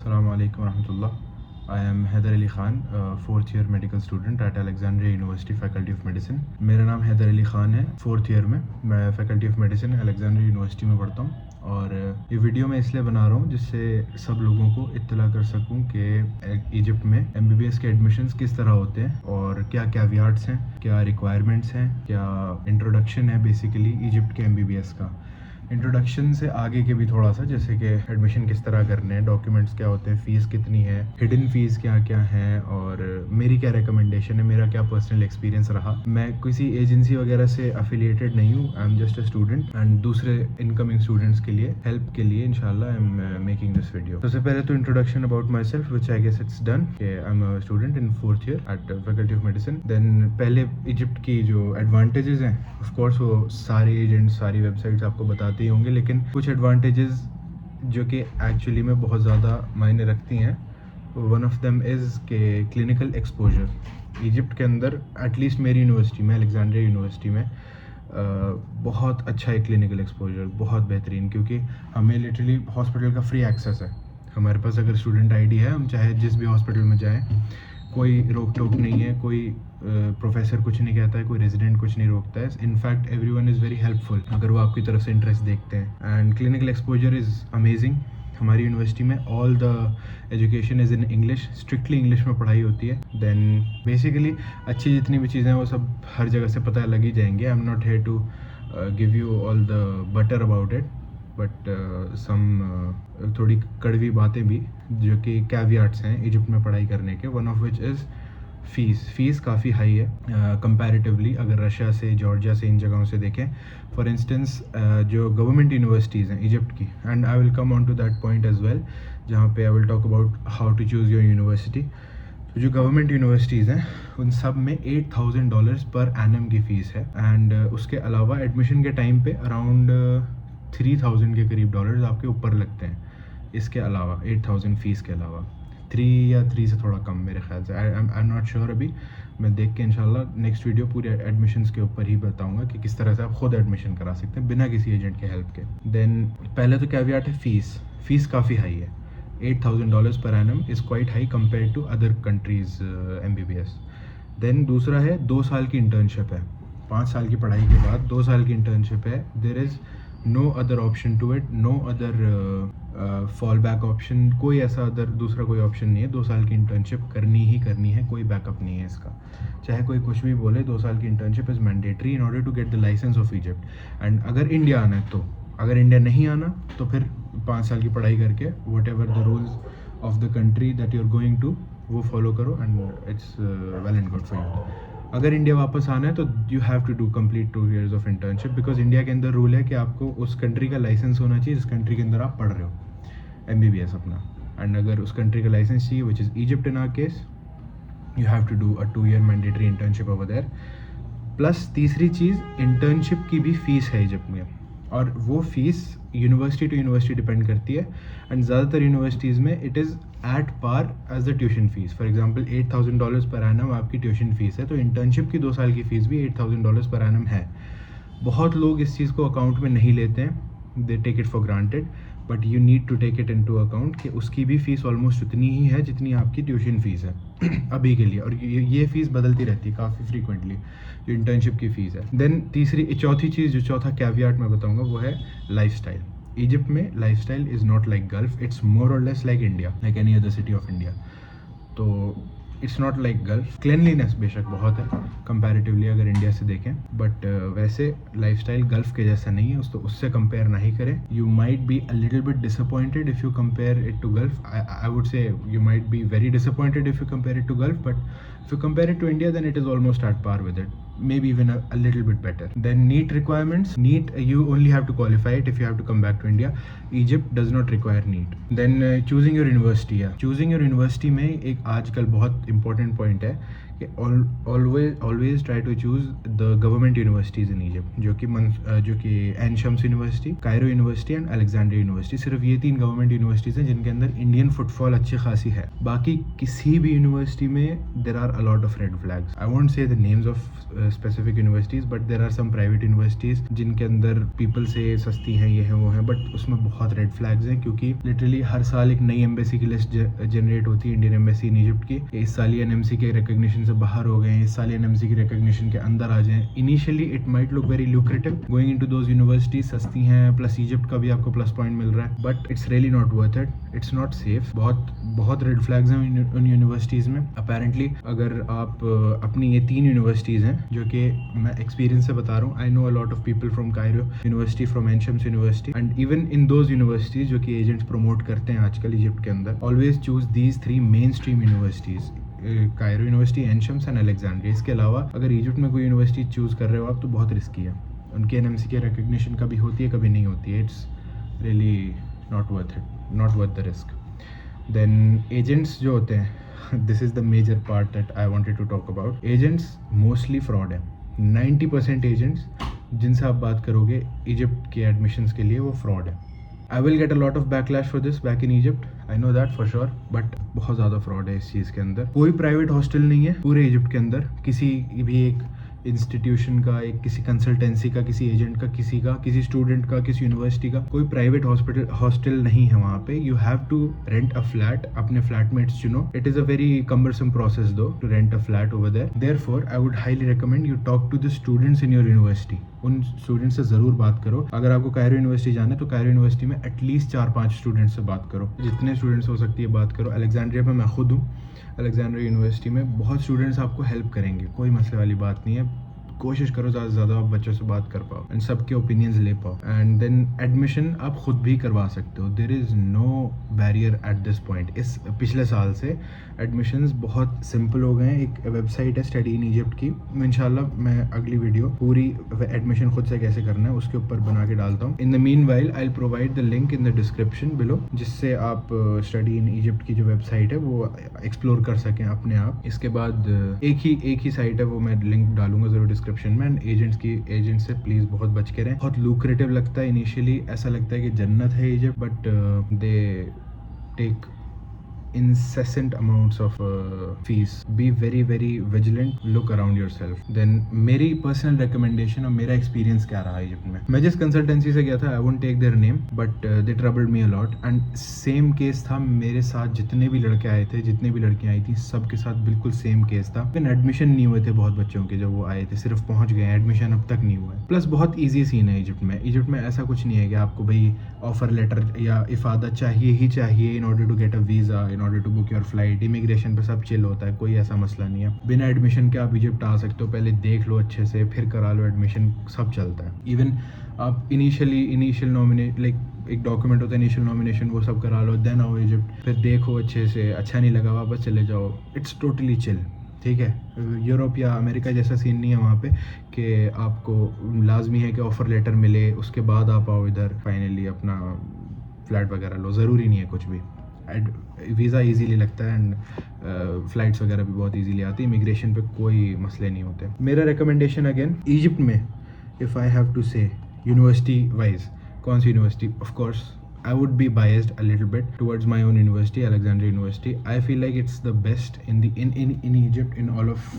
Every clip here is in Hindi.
Assalamu alaikum warahmatullah. I am Haider Ali Khan, fourth year medical student at Alexandria University Faculty of Medicine. मेरा नाम हैदर अली ख़ान है, फोर्थ ईयर में मैं faculty of medicine Alexandria university में पढ़ता हूँ। और ये वीडियो मैं इसलिए बना रहा हूँ जिससे सब लोगों को इत्तला कर सकूँ कि इजिप्ट में MBBS के एडमिशन्स किस तरह होते हैं और क्या कैवियाट्स हैं, क्या रिक्वायरमेंट्स हैं, क्या इंट्रोडक्शन है बेसिकली इजिप्ट के MBBS का। इंट्रोडक्शन से आगे के भी थोड़ा सा, जैसे कि एडमिशन किस तरह करने हैं, डॉक्यूमेंट्स क्या होते हैं, फ़ीस कितनी है, हिडन फ़ीस क्या क्या है और मेरी क्या रिकमेंडेशन है, मेरा क्या पर्सनल एक्सपीरियंस रहा। मैं किसी एजेंसी वगैरह से अफिलिएटेड नहीं हूँ, I am just a student and दूसरे इनकमिंग स्टूडेंट्स के लिए हेल्प के लिए इंशाल्लाह I am making this video. सबसे पहले तो introduction about myself which I guess it's done. I am a student in fourth year at faculty of medicine. Then पहले इजिप्ट की जो एडवांटेजेस हैं, ऑफ कोर्स वो सारे एजेंट्स सारी वेबसाइट्स आपको बताते ही होंगे, लेकिन कुछ एडवांटेजेस जो कि एक्चुअली में बहुत ज़्यादा मायने रखती हैं। वन ऑफ देम इज़ के क्लिनिकल एक्सपोजर। इजिप्ट के अंदर एटलीस्ट मेरी यूनिवर्सिटी में अलेक्जेंड्रिया यूनिवर्सिटी में बहुत अच्छा है क्लिनिकल एक्सपोजर, बहुत बेहतरीन, क्योंकि हमें लिटरली हॉस्पिटल का फ्री एक्सेस है। हमारे पास अगर स्टूडेंट आईडी है, हम चाहे जिस भी हॉस्पिटल में जाएं, कोई रोक टोक नहीं है, कोई प्रोफेसर कुछ नहीं कहता है, कोई रेजिडेंट कुछ नहीं रोकता है। In fact everyone is very helpful अगर वो आपकी तरफ से इंटरेस्ट देखते हैं। And clinical exposure is amazing. हमारी यूनिवर्सिटी में all the education is in English, strictly English में पढ़ाई होती है। देन बेसिकली अच्छी जितनी भी चीज़ें हैं वो सब हर जगह से पता लग ही जाएंगे। I am not here to give you all the butter about it, but some थोड़ी कड़वी बातें भी जो कि कैवियाट्स हैं इजिप्ट में पढ़ाई करने के। One of which is fees काफ़ी हाई है कंपैरेटिवली अगर रशिया से, जॉर्जिया से, इन जगहों से देखें। फॉर इंस्टेंस जो गवर्नमेंट यूनिवर्सिटीज़ हैं इजिप्ट की, and I will come on to that point as well, जहाँ पे I will talk about how to choose your university. तो जो गवर्नमेंट यूनिवर्सिटीज़ हैं उन सब में $8,000 पर एनम की फ़ीस है। एंड उसके अलावा एडमिशन के टाइम पे अराउंड 3,000 के करीब डॉलर्स आपके ऊपर लगते हैं। इसके अलावा 8,000 फ़ीस के अलावा 3 या 3 से थोड़ा कम मेरे ख्याल से। आई एम नॉट श्योर, अभी मैं देख के इंशाल्लाह नेक्स्ट वीडियो पूरे एडमिशन्स के ऊपर ही बताऊंगा कि किस तरह से आप खुद एडमिशन करा सकते हैं बिना किसी एजेंट के हेल्प के। देन पहले तो कैवियाट है फ़ीस काफ़ी हाई है। $8,000 per annum is quite high compare to other countries MBBS। Then दूसरा है 2 साल की इंटर्नशिप है। 5 साल की पढ़ाई के बाद 2 साल की इंटर्नशिप है। There is no other option to it, no other fall back option, कोई ऐसा अदर दूसरा कोई ऑप्शन नहीं है। 2 साल की इंटर्नशिप करनी ही करनी है, कोई बैकअप नहीं है इसका। चाहे कोई कुछ भी बोले, 2 साल की internship is mandatory in order to get the license of Egypt. And अगर इंडिया आना है तो, अगर इंडिया नहीं आना तो फिर 5 साल की पढ़ाई करके whatever the rules of the country that you are going to वो फॉलो करो and it's well and good for you. अगर इंडिया वापस आना है तो you have to do complete 2 years of internship, because India के अंदर रूल है कि आपको उस कंट्री का लाइसेंस होना चाहिए जिस कंट्री के अंदर आप पढ़ रहे हो MBBS अपना। एंड अगर उस कंट्री का लाइसेंस चाहिए which is Egypt in our case, you have to do a 2 year mandatory internship over there. Plus तीसरी चीज़, इंटर्नशिप की भी फ़ीस है इजिप्ट में, और वो फ़ीस यूनिवर्सिटी टू यूनिवर्सिटी डिपेंड करती है। एंड ज़्यादातर यूनिवर्सिटीज़ में it is at par as the tuition fees. For example $8,000 per annum आपकी ट्यूशन फ़ीस है, तो इंटर्नशिप की 2 साल की फ़ीस भी $8,000 पर एनम है। बहुत लोग इस चीज़ को अकाउंट में नहीं लेते हैं, they take it for granted, but you need to take it into account कि उसकी भी फ़ीस ऑलमोस्ट उतनी ही है जितनी आपकी ट्यूशन फ़ीस है अभी के लिए। और ये फ़ीस बदलती रहती है काफ़ी फ्रीक्वेंटली, जो इंटर्नशिप की फ़ीस है। देन चौथी चीज़, जो चौथा कैवियाट मैं बताऊंगा, वो है लाइफस्टाइल। इजिप्ट में lifestyle is not like Gulf, it's more or less like India, like any other city of India. तो it's not like Gulf. Cleanliness बेशक बहुत है कंपैरेटिवली अगर इंडिया से देखें, बट वैसे लाइफस्टाइल गल्फ के जैसा नहीं है, तो उससे कंपेयर ना ही करें। You might be a little bit disappointed if you compare it to Gulf. I would say you might be very disappointed if you compare it to Gulf, but if you compare it to India, then it is almost at par with it, maybe even a little bit better. Then NEET requirements, NEET you only have to qualify it if you have to come back to India. Egypt does not require NEET. Then choosing your university, choosing your university में एक आजकल बहुत important point है कि always try to choose the government universities in Egypt, जो कि Ain Shams university, Cairo university and Alexandria university. सिर्फ ये 3 गवर्नमेंट यूनिवर्सिटीज़ हैं जिनके अंदर इंडियन फुटफॉल अच्छी खासी है। बाकी किसी भी यूनिवर्सिटी में there are a lot of red flags. I won't say the names of specific universities, but there are some private universities जिनके अंदर पीपल से सस्ती हैं, ये है वो है, बट उसमें बहुत रेड फ्लैग्स हैं, क्योंकि लिटरली हर साल एक नई एम्बेसी की लिस्ट जनरेट होती है, इंडियन एम्बेसी इन इजिप्ट की। इस साल ये एनएमसी के रिकग्निशन से बाहर हो गए हैं, इस साल एनएमसी की रिकग्निशन के अंदर आ जाएं। Initially it might look very lucrative going into those universities, सस्ती हैं, प्लस इजिप्ट का भी आपको प्लस पॉइंट मिल रहा है, but it's really not worth it, it's not safe. बहुत रेड फ्लैग्स हैं उन यूनिवर्सिटीज़ में। अपेरेंटली अगर आप अपनी ये 3 यूनिवर्सिटीज़ हैं जो कि मैं एक्सपीरियंस से बता रहा हूँ, I know a lot of people from Cairo university, from Ain Shams university, and even in those universities जो कि एजेंट्स प्रमोट करते हैं आजकल इजिप्ट के अंदर, always choose these 3 main stream universities, Cairo university, Ain Shams and Alexandria. इसके अलावा अगर इजिप्ट में कोई यूनिवर्सिटी चूज़ कर रहे हो आप तो बहुत रिस्की है। उनके एनएमसी की रिकग्निशन कभी होती है, कभी नहीं होती है। It's really not worth the risk. Then agents जो होते हैं, this is the major part that I wanted to talk about. Agents mostly fraud है। 90% एजेंट्स जिनसे आप बात करोगे इजिप्ट के एडमिशन्स के लिए, वो फ्रॉड है। I will get a lot of backlash for this back in Egypt, I know that for sure, but बहुत ज़्यादा फ्रॉड है इस चीज़ के अंदर। कोई प्राइवेट हॉस्टल नहीं है पूरे इजिप्ट के अंदर, किसी भी एक इंस्टीट्यूशन का, एक किसी कंसल्टेंसी का, किसी एजेंट का, किसी स्टूडेंट का, किसी यूनिवर्सिटी का, कोई प्राइवेट हॉस्टल नहीं है वहाँ पे। You have to rent a flat, अपने फ्लैटमेट्स चुनो। It is a very cumbersome process though to rent a flat over there. Therefore I would highly recommend you talk to the students in your university. उन स्टूडेंट्स से ज़रूर बात करो। अगर आपको कायरो यूनिवर्सिटी जाना है तो कायरो यूनिवर्सिटी में एटलीस्ट 4-5 स्टूडेंट्स से बात करो, जितने स्टूडेंट्स हो सकती है बात करो। अलेक्जेंड्रिया में मैं खुद हूँ, अलेक्जेंड्रिया यूनिवर्सिटी में बहुत स्टूडेंट्स आपको हेल्प करेंगे, कोई मसले वाली बात नहीं है। कोशिश करो ज़्यादा से ज़्यादा आप बच्चों से बात कर पाओ एंड सबके ओपिनियंस ले पाओ। एंड देन एडमिशन आप खुद भी करवा सकते हो, there is no barrier at this point. इस पिछले साल से एडमिशन्स बहुत सिंपल हो गए हैं। एक वेबसाइट है स्टडी इन इजिप्ट की, इंशाल्लाह मैं अगली वीडियो पूरी एडमिशन खुद से कैसे करना है उसके ऊपर बना के डालता हूँ। In the mean while I will provide the link in the description below, जिससे आप स्टडी इन इजिप्ट की जो वेबसाइट है वो एक्सप्लोर कर सकें अपने आप। इसके बाद एक ही साइट है, वो मैं लिंक डालूंगा ज़रूर डिस्क्रिप्शन में। एंड एजेंट से प्लीज़ बहुत बच के रहें। बहुत लुक्रेटिव लगता है इनिशियली, ऐसा लगता है कि जन्नत है Egypt, but they take incessant amounts of fees. Be very vigilant, look around yourself. Then मेरी personal recommendation और मेरा experience क्या रहा इजिप्ट में। मैं जिस consultancy से गया था, I won't take their name, but they troubled me a lot. And same case था मेरे साथ, जितने भी लड़के आए थे, जितने भी लड़कियाँ आई थी, सबके साथ बिल्कुल सेम केस था। फिर एडमिशन नहीं हुए थे बहुत बच्चों के, जब वो आए थे सिर्फ पहुँच गए, एडमिशन अब तक नहीं हुआ है। प्लस बहुत ईजी सीन है इजिप्ट में। इजिप्ट में ऐसा कुछ नहीं है कि आपको भाई ऑफर लेटर या इफादा चाहिए ही चाहिए in order to get a visa, in order to book your flight. Immigration पे सब चिल होता है, कोई ऐसा मसला नहीं है। बिना एडमिशन के आप इजिप्ट आ सकते हो, पहले देख लो अच्छे से, फिर करा लो एडमिशन, सब चलता है। इवन आप इनिशियल नॉमिनेट, लाइक एक डॉक्यूमेंट होता है इनिशियल नॉमिनेशन, वो सब करा लो, देन आओ इजिप्ट, फिर देखो अच्छे से, अच्छा नहीं लगा वापस चले जाओ। इट्स टोटली चिल, ठीक है। यूरोप या अमेरिका जैसा सीन नहीं है वहाँ पे कि आपको लाजमी है कि ऑफ़र लेटर मिले उसके बाद आप आओ इधर फाइनली अपना फ़्लैट वगैरह लो, ज़रूरी नहीं है कुछ भी। वीज़ा इजीली लगता है एंड फ़्लाइट्स वगैरह भी बहुत इजीली आती है। इमिग्रेशन पे कोई मसले नहीं होते। मेरा रिकमेंडेशन अगेन इजिप्ट में, if I have to say university wise, कौन सी university, of course I would be biased a little bit towards my own university, Alexandria University. I feel like it's the best in Egypt, in all of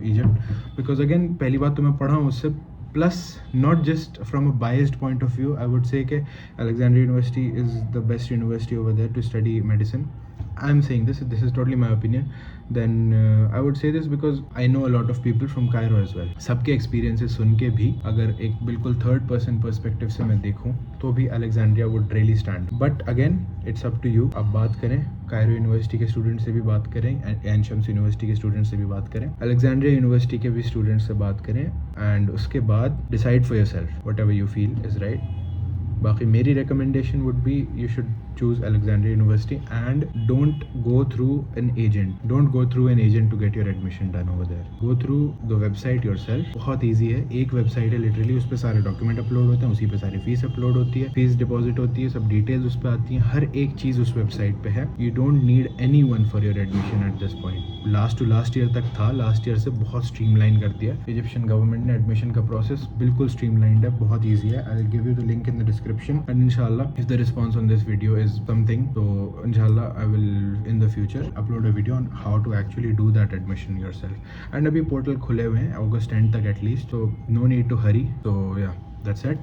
Egypt, because again पहली बात तो मैं पढ़ा हूँ उससे, plus not just from a biased point of view, I would say कि Alexandria University is the best university over there to study medicine. I'm saying this is totally my opinion. Then I would say this because I know a lot of people from Cairo as well. सबके experiences सुन के भी अगर एक बिल्कुल third person perspective से मैं देखूँ तो भी Alexandria would really stand. But again it's up to you. आप बात करें, कायरो यूनिवर्सिटी के स्टूडेंट से भी बात करें, एन शम्स यूनिवर्सिटी के स्टूडेंट से भी बात करें, अलेक्जेंड्रिया यूनिवर्सिटी के भी स्टूडेंट से बात करें, एंड उसके बाद decide for yourself whatever you feel is right. बाकी मेरी recommendation would be you should choose Alexandria University and don't go through an agent. Don't go through an agent to get your admission done over there. Go through the website yourself. बहुत easy है, एक वेबसाइट है लिटरली, उस पर सारे डॉक्यूमेंट अपलोड होते हैं, उसी पे सारी फीस अपलोड होती है, फीस डिपॉजिट होती है, सब डिटेल्स उस पर आती हैं, हर एक चीज़ उस वेबसाइट पे है. You don't need anyone for your admission at this point. Last year तक था, लास्ट ईयर से बहुत स्ट्रीमलाइन कर दिया इजिप्शियन गवर्नमेंट ने. एडमिशन का प्रोसेस बिल्कुल स्ट्रीमलाइंड है, बहुत ईजी है. I will give you the link in the description and इंशाल्लाह if the response on this video is something, तो इंशाल्लाह I will in the future upload a video on how to actually do that admission yourself. And अभी पोर्टल खुले हुए हैं अगस्त 10 तक एटलीस्ट, तो नो नीड टू हरी. तो या दैट्स इट.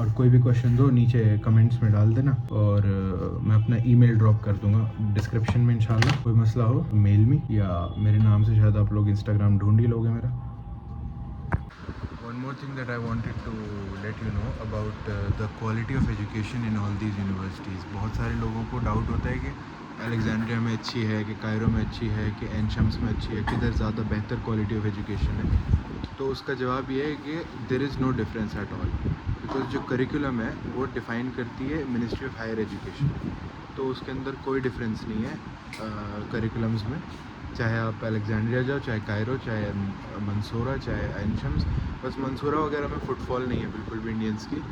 और कोई भी क्वेश्चन हो नीचे कमेंट्स में डाल देना, और मैं अपना ईमेल ड्रॉप कर दूंगा डिस्क्रिप्शन में इंशाल्लाह. कोई मसला हो मेल मी, या मेरे नाम से शायद आप लोग इंस्टाग्राम ढूंढ ही लोगे मेरा. One more thing that I wanted to let you know about the quality of education in all these universities. बहुत सारे लोगों को डाउट होता है कि अलेक्जेंड्रिया में अच्छी है, कि कायरो में अच्छी है, कि एन शम्स में अच्छी है, किधर ज़्यादा बेहतर क्वालिटी ऑफ एजुकेशन है. तो उसका जवाब ये है कि there is no difference at all, because जो करिकुलम है वो डिफ़ाइन करती है मिनिस्ट्री ऑफ हायर एजुकेशन. तो उसके अंदर कोई डिफरेंस नहीं है करिकुलम्स में. चाहे आप अलेक्जेंड्रिया जाओ, चाहे कायरो, चाहे मंसूरा, चाहे एन शम्स. बस मंसूरा वगैरह में फुटफॉल नहीं है बिल्कुल भी इंडियंस की.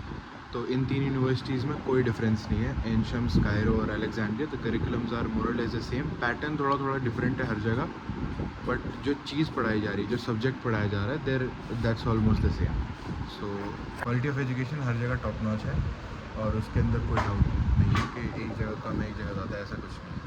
तो इन तीन यूनिवर्सिटीज़ में कोई डिफरेंस नहीं है, एन शम्स, कायरो और Alexandria. The curriculums are more or less the same. Pattern थोड़ा थोड़ा डिफरेंट है हर जगह, बट जो चीज़ पढ़ाई जा रही है, जो सब्जेक्ट पढ़ाया जा रहा है, there that's almost the same. So quality of education हर जगह टॉप नॉच है, और उसके अंदर कोई डाउट नहीं है कि एक जगह कम है एक जगह ज़्यादा, ऐसा कुछ नहीं है.